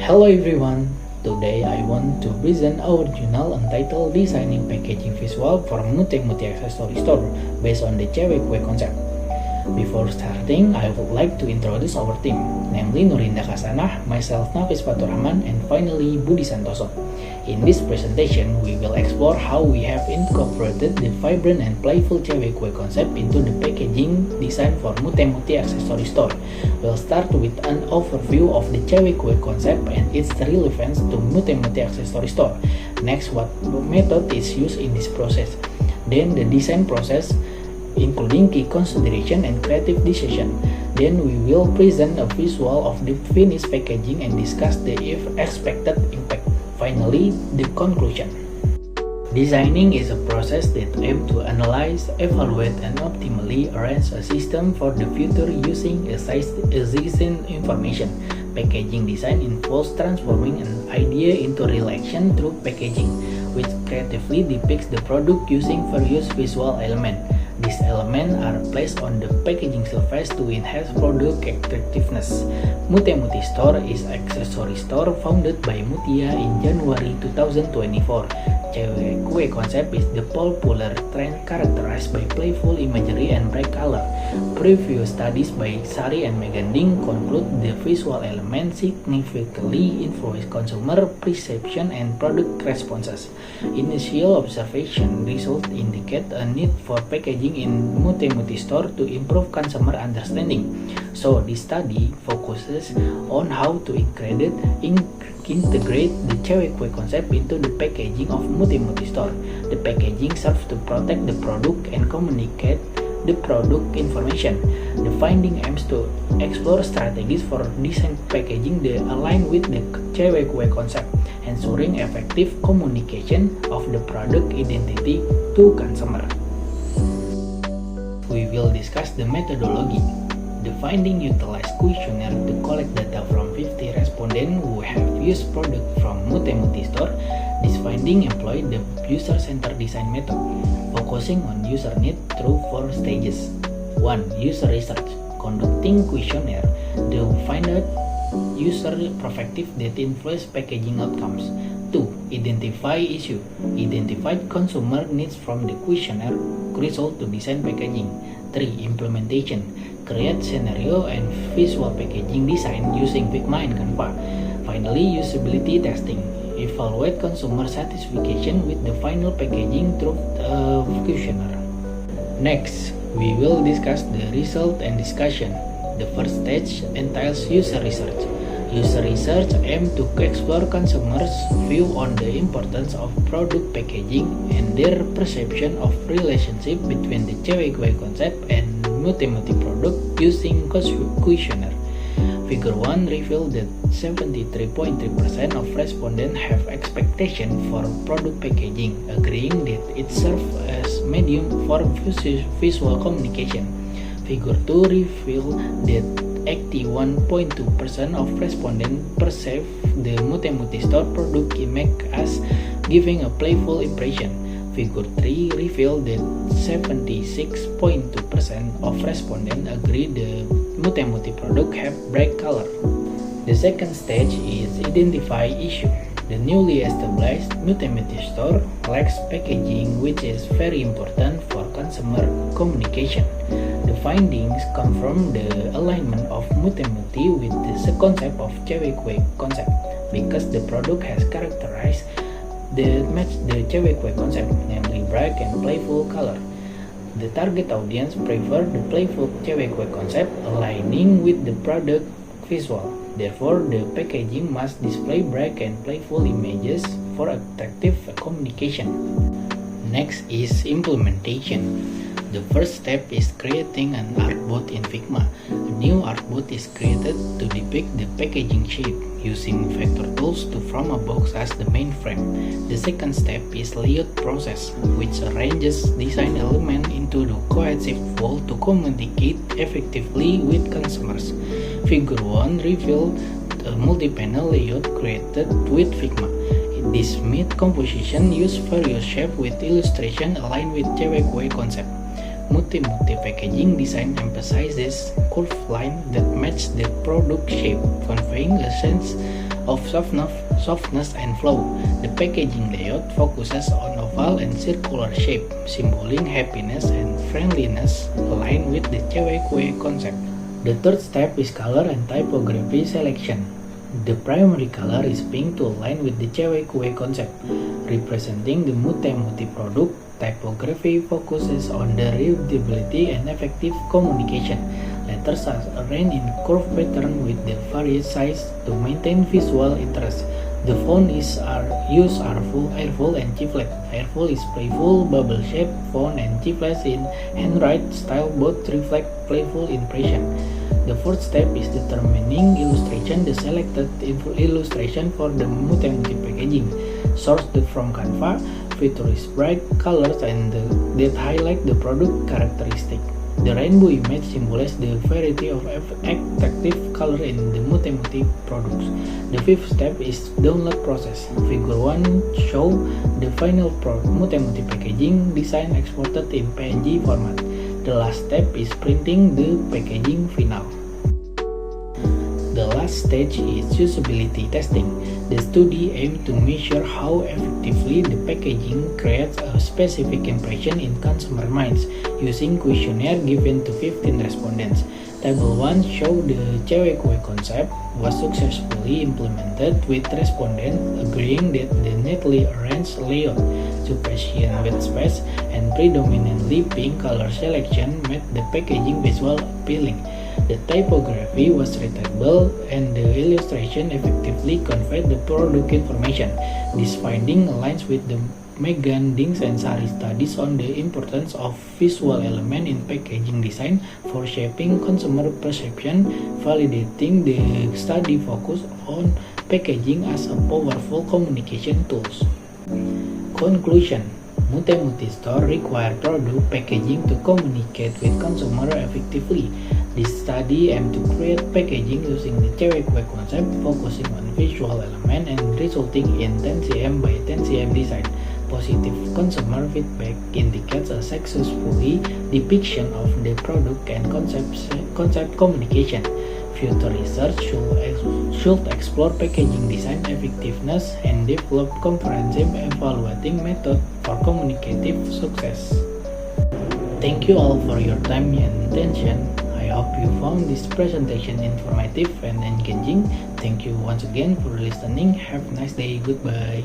Hello everyone, today I want to present our journal entitled Designing Packaging Visual for Mute Mute Accessory Store based on the Cewek Kue concept. Before starting, I would like to introduce our team, namely Nurinda Kasanah, myself Nafis Faturrahman, and finally Budi Santoso. In this presentation, we will explore how we have incorporated the vibrant and playful Cewek Kue concept into the packaging design for Mute Mute Accessory Store. We'll start with an overview of the Cewek Kue concept and its relevance to Mute Mute Accessory Store. Next, what method is used in this process. Then the design process, including key consideration and creative decision. Then we will present a visual of the finished packaging and discuss the expected impact. Finally, the conclusion. Designing is a process that aims to analyze, evaluate, and optimally arrange a system for the future using existing information. Packaging design involves transforming an idea into real action through packaging, which creatively depicts the product using various visual elements. These elements are placed on the packaging surface to enhance product attractiveness. Mute Mute Store is an accessory store founded by Mutia in January 2024. Cewek Kue concept is the popular trend characterized by playful imagery and bright color. Previous studies by Sari and Megan Ding conclude the visual elements significantly influence consumer perception and product responses. Initial observation results indicate a need for packaging in Mute Mute Store to improve consumer understanding. So this study focuses on how to integrate the Cewek Kue concept into the packaging of Mute Mute Store. The packaging serves to protect the product and communicate the product information. The finding aims to explore strategies for design packaging that align with the Cewek Kue concept, ensuring effective communication of the product identity to consumer. We will discuss the methodology. The finding utilized questionnaire to collect data from 50 respondents who have used products from Mute Mute Store. This finding employed the user-centered design method, focusing on user needs through 4 stages. 1. User research. Conducting questionnaire to find out user perspective that influence packaging outcomes. 2. Identify issue. Identified consumer needs from the questionnaire result to design packaging. 3. Implementation. Create scenario and visual packaging design using Figma and Canva. Finally, usability testing. Evaluate consumer satisfaction with the final packaging through a questionnaire. Next, we will discuss the result and discussion. The first stage entails user research. User research aims to explore consumers' view on the importance of product packaging and their perception of relationship between the Cewek Kue concept and Mute Mute product using questionnaire. Figure 1 revealed that 73.3% of respondents have expectation for product packaging, agreeing that it serves as medium for visual communication. Figure 2 revealed that 81.2% of respondents perceive the Mute Mute Store product image as giving a playful impression. Figure 3 revealed that 76.2% of respondents agree the Mute Mute product have bright color. The second stage is identify issue. The newly established Mute Mute Store lacks packaging, which is very important for consumer communication. The findings confirm the alignment of Mute Mute with the concept of Cewek Kue concept because the product has characterized that match the Cewek Kue concept, namely bright and playful color. The target audience prefer the playful Cewek Kue concept, aligning with the product visual. Therefore, the packaging must display bright and playful images for attractive communication. Next is implementation. The first step is creating an artboard in Figma. A new artboard is created to depict the packaging shape using vector tools to form a box as the main frame. The second step is layout process, which arranges design elements into the cohesive wall to communicate effectively with consumers. Figure 1 revealed a multi-panel layout created with Figma. This made composition use various shapes with illustration aligned with Cewek Kue concept. Mute Mute packaging design emphasizes curved lines that match the product shape, conveying a sense of softness and flow. The packaging layout focuses on oval and circular shape, symboling happiness and friendliness aligned with the cewek kue concept. The third step is color and typography selection. The primary color is pink to align with the cewek kue concept, representing the Mute Muti product. Typography focuses on the readability and effective communication. Letters are arranged in curved pattern with the various size to maintain visual interest. The font used are Airful and Chiclet. Airful is playful, bubble-shaped font, and Chiclet in handwrite style both reflect playful impression. The fourth step is determining illustration. The selected illustration for the Mute Muti packaging, sourced from Canva, features bright colors and that highlight the product characteristic. The rainbow image symbolizes the variety of attractive color in the Mute Muti products. The fifth step is download process. Figure 1 show the final Mute Muti packaging design exported in PNG format. The last step is printing the packaging final. The last stage is usability testing. The study aimed to measure how effectively the packaging creates a specific impression in consumer minds using questionnaire given to 15 respondents. Table 1 showed the cewek kue concept was successfully implemented with respondents agreeing that the neatly arranged layout, sufficient bed space, and predominantly pink color selection made the packaging visually appealing. The typography was readable and the illustration effectively conveyed the product information. This finding aligns with the Megan Dings and Sari studies on the importance of visual element in packaging design for shaping consumer perception, validating the study focus on packaging as a powerful communication tools. Conclusion: Mute Muti store require product packaging to communicate with consumer effectively. This study aimed to create packaging using the cewek kue concept, focusing on visual element and resulting in 10cm by 10cm design. Positive consumer feedback indicates a successful depiction of the product and concept communication. Future research should explore packaging design effectiveness and develop comprehensive evaluating method for communicative success. Thank you all for your time and attention. I hope you found this presentation informative and engaging. Thank you once again for listening. Have a nice day. Goodbye.